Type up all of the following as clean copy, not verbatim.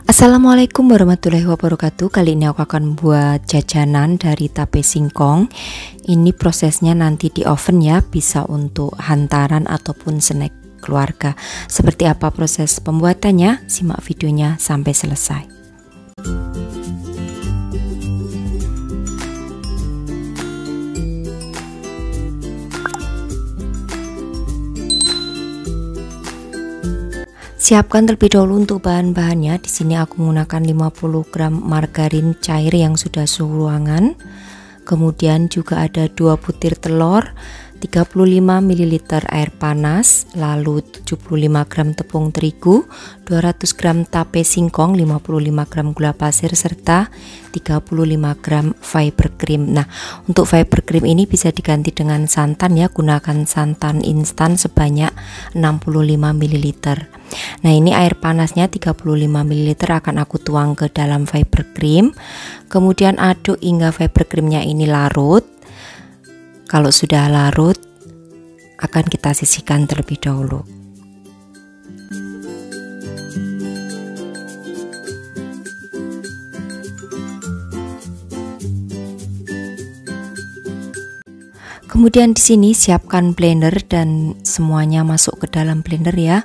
Assalamualaikum warahmatullahi wabarakatuh. Kali ini aku akan buat jajanan dari tape singkong. Ini prosesnya nanti di oven ya, bisa untuk hantaran ataupun snack keluarga. Seperti apa proses pembuatannya? Simak videonya sampai selesai. Siapkan terlebih dahulu untuk bahan-bahannya. Di sini aku menggunakan 50 gram margarin cair yang sudah suhu ruangan. Kemudian juga ada 2 butir telur, 35 ml air panas, lalu 75 gram tepung terigu, 200 gram tape singkong, 55 gram gula pasir, serta 35 gram fiber cream. Nah, untuk fiber cream ini bisa diganti dengan santan ya, gunakan santan instan sebanyak 65 ml. Nah, ini air panasnya 35 ml akan aku tuang ke dalam fiber cream. Kemudian aduk hingga fiber creamnya ini larut. Kalau sudah larut, akan kita sisihkan terlebih dahulu. Kemudian di sini siapkan blender dan semuanya masuk ke dalam blender ya,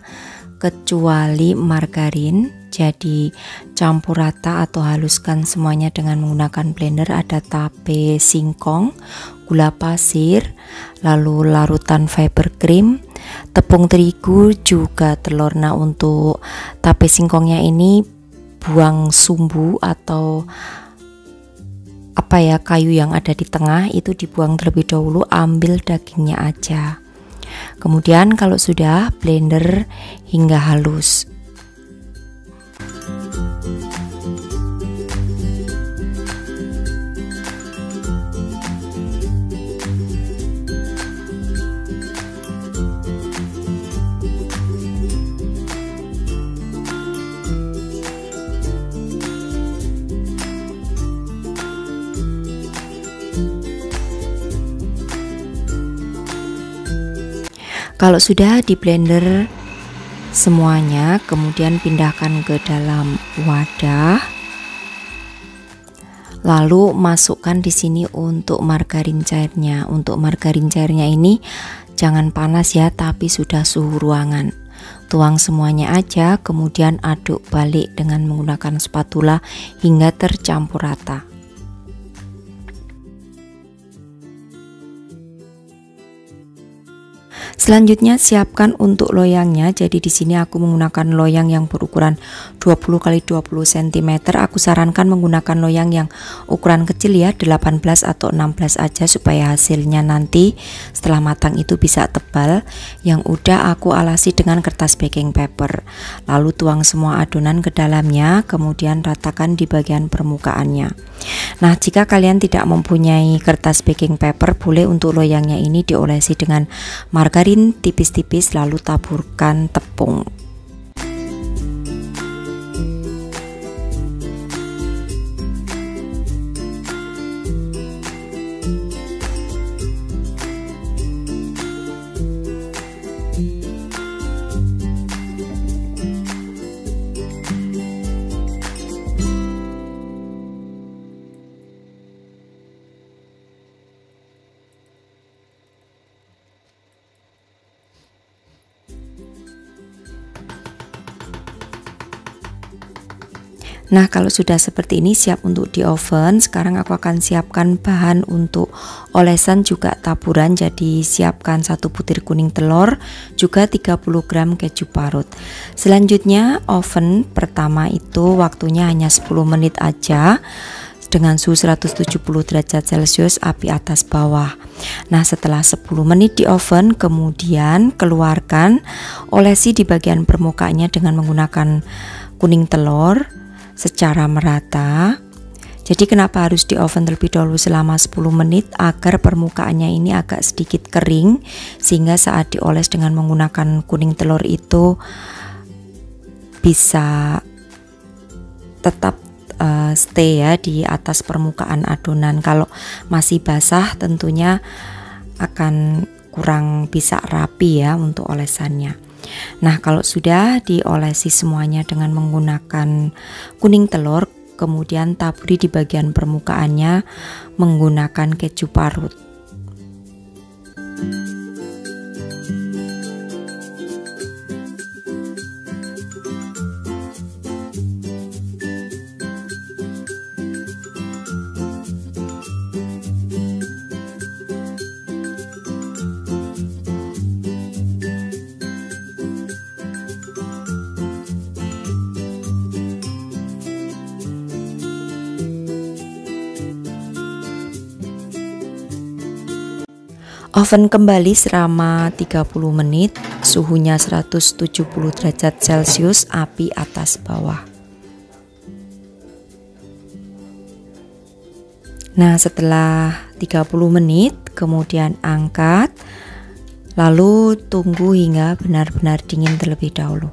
kecuali margarin. Jadi campur rata atau haluskan semuanya dengan menggunakan blender. Ada tape singkong, gula pasir, lalu larutan fiber cream, tepung terigu, juga telur. Nah, untuk tape singkongnya ini buang sumbu atau kayu yang ada di tengah itu dibuang terlebih dahulu, ambil dagingnya aja. Kemudian kalau sudah, blender hingga halus. Kalau sudah di blender semuanya, kemudian pindahkan ke dalam wadah. Lalu masukkan di sini untuk margarin cairnya. Untuk margarin cairnya ini jangan panas ya, tapi sudah suhu ruangan. Tuang semuanya aja, kemudian aduk balik dengan menggunakan spatula hingga tercampur rata. Selanjutnya siapkan untuk loyangnya. Jadi di sini aku menggunakan loyang yang berukuran 20 x 20 cm. Aku sarankan menggunakan loyang yang ukuran kecil ya, 18 atau 16 aja supaya hasilnya nanti setelah matang itu bisa tebal. Yang udah aku alasi dengan kertas baking paper. Lalu tuang semua adonan ke dalamnya, kemudian ratakan di bagian permukaannya. Nah, jika kalian tidak mempunyai kertas baking paper, boleh untuk loyangnya ini diolesi dengan margarin tipis-tipis lalu taburkan tepung. Nah, kalau sudah seperti ini siap untuk di oven. Sekarang aku akan siapkan bahan untuk olesan juga taburan. Jadi siapkan 1 butir kuning telur, juga 30 gram keju parut. Selanjutnya oven pertama itu waktunya hanya 10 menit aja dengan suhu 170 derajat Celcius, api atas bawah. Nah, setelah 10 menit di oven, kemudian keluarkan, olesi di bagian permukaannya dengan menggunakan kuning telur secara merata. Jadi kenapa harus di oven terlebih dahulu selama 10 menit? Agar permukaannya ini agak sedikit kering, sehingga saat dioles dengan menggunakan kuning telur itu bisa tetap stay ya di atas permukaan adonan. Kalau masih basah tentunya akan kurang bisa rapi ya untuk olesannya. Nah, kalau sudah diolesi semuanya dengan menggunakan kuning telur, kemudian taburi di bagian permukaannya menggunakan keju parut. Oven kembali selama 30 menit, suhunya 170 derajat Celcius, api atas bawah. Nah, setelah 30 menit, kemudian angkat, lalu tunggu hingga benar-benar dingin terlebih dahulu.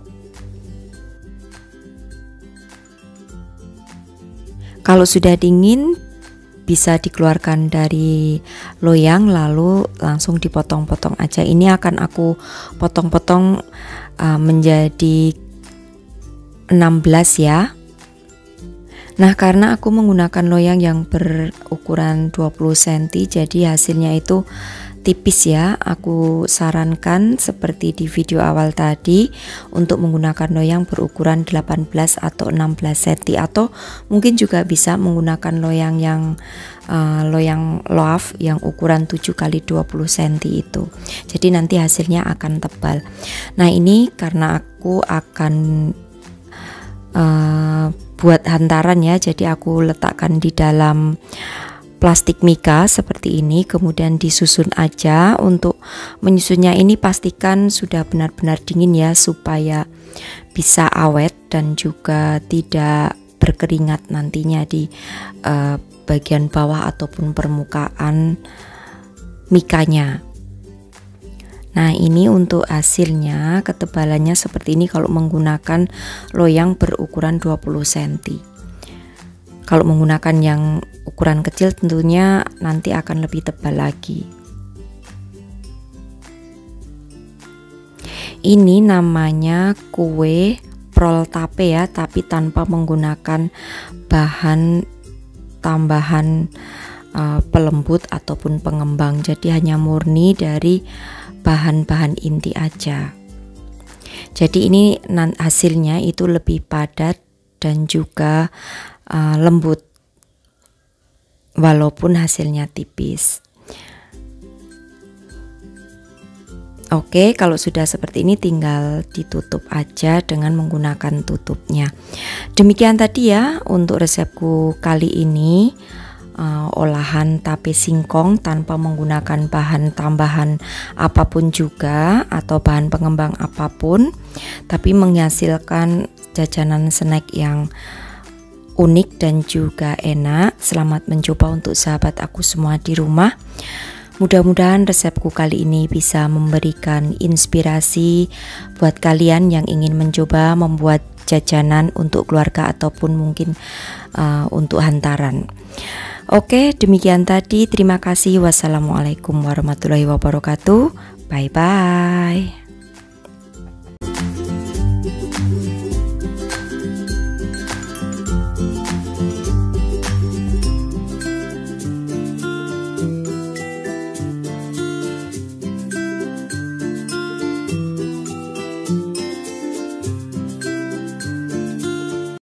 Kalau sudah dingin, bisa dikeluarkan dari loyang lalu langsung dipotong-potong aja. Ini akan aku potong-potong menjadi 16 ya. Nah, karena aku menggunakan loyang yang berukuran 20 cm, jadi hasilnya itu tipis ya. Aku sarankan seperti di video awal tadi untuk menggunakan loyang berukuran 18 atau 16 cm, atau mungkin juga bisa menggunakan loyang yang loyang loaf yang ukuran 7 x 20 cm itu. Jadi nanti hasilnya akan tebal. Nah, ini karena aku akan buat hantaran ya, jadi aku letakkan di dalam plastik mika seperti ini, kemudian disusun aja. Untuk menyusunnya ini pastikan sudah benar-benar dingin ya, supaya bisa awet dan juga tidak berkeringat nantinya di bagian bawah ataupun permukaan mikanya. Nah, ini untuk hasilnya, ketebalannya seperti ini kalau menggunakan loyang berukuran 20 cm. Kalau menggunakan yang ukuran kecil tentunya nanti akan lebih tebal lagi. Ini namanya kue prol tape ya, tapi tanpa menggunakan bahan tambahan pelembut ataupun pengembang. Jadi hanya murni dari bahan-bahan inti aja. Jadi ini hasilnya itu lebih padat dan juga lembut, walaupun hasilnya tipis. Oke, kalau sudah seperti ini tinggal ditutup aja dengan menggunakan tutupnya. Demikian tadi ya untuk resepku kali ini, olahan tape singkong tanpa menggunakan bahan tambahan apapun juga atau bahan pengembang apapun, tapi menghasilkan jajanan snack yang unik dan juga enak. Selamat mencoba untuk sahabat aku semua di rumah. Mudah-mudahan resepku kali ini bisa memberikan inspirasi buat kalian yang ingin mencoba membuat jajanan untuk keluarga ataupun mungkin untuk hantaran. Oke, demikian tadi. Terima kasih. Wassalamualaikum warahmatullahi wabarakatuh. Bye-bye.